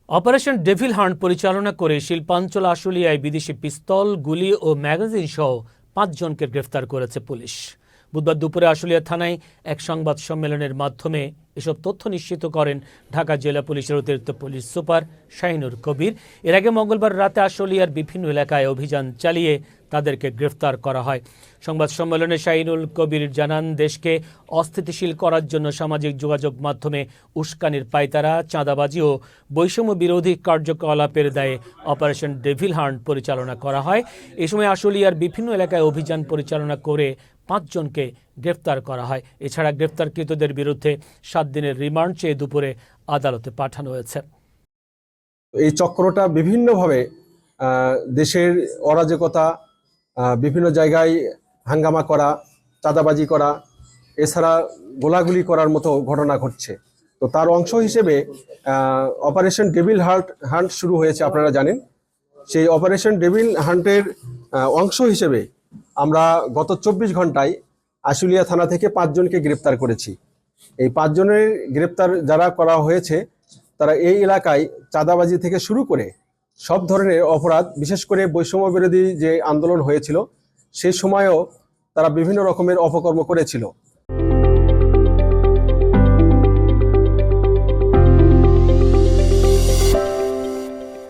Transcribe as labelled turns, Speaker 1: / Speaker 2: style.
Speaker 1: Operation devil hunt পরিচালনা করে শিল্পাঞ্চল আশুলিয়ায় বিদেশি পিস্তল, গুলি ও ম্যাগাজিন সহ ৫ জনকে গ্রেফতার করেছে পুলিশ। বুধবার দুপুরে আশুলিয়া থানায় এক সংবাদ সম্মেলনের মাধ্যমে এসব তথ্য নিশ্চিত করেন ঢাকা জেলা পুলিশের অতিরিক্ত পুলিশ সুপার শাহিনুর কবির। এর আগে মঙ্গলবার রাতে আশুলিয়ার বিভিন্ন এলাকায় অভিযান চালিয়ে তাদেরকে গ্রেফতার করা হয়। সংবাদ সম্মেলনে শাহিনুল কবির জানান, দেশকে অস্থিতিশীল করার জন্য সামাজিক যোগাযোগ মাধ্যমে উস্কানির পায়তারা, চাঁদাবাজি ও বৈষম্য বিরোধী কার্যকলাপের দায়ে অপারেশন ডেভিল হান্ট পরিচালনা করা হয়। এ সময় আশুলিয়ার বিভিন্ন এলাকায় অভিযান পরিচালনা করে ৫ জনকে গ্রেফতার করা হয়। এছাড়া গ্রেফতারকৃতদের বিরুদ্ধে ৭ দিনের রিমান্ড চেয়ে দুপুরে আদালতে পাঠানো হয়েছে।
Speaker 2: এই চক্রটা বিভিন্নভাবে দেশের অরাজকতা, বিভিন্ন জায়গায় হাঙ্গামা করা, চাঁদাবাজি করা, এছাড়া গোলাগুলি করার মতো ঘটনা ঘটছে। তো তার অংশ হিসেবে অপারেশন ডেভিল হান্ট শুরু হয়েছে, আপনারা জানেন। সেই অপারেশন ডেভিল হান্টের অংশ হিসেবে আমরা গত ২৪ ঘন্টায় আশুলিয়া থানা থেকে ৫ জনকে গ্রেপ্তার করেছি। এই ৫ জনের গ্রেপ্তার যারা করা হয়েছে তারা এই এলাকায় চাঁদাবাজি থেকে শুরু করে সব ধরনের অপরাধ, বিশেষ করে বৈষম্য বিরোধী যে আন্দোলন হয়েছিল সেই সময়েও তারা বিভিন্ন রকমের অপকর্ম করেছিল।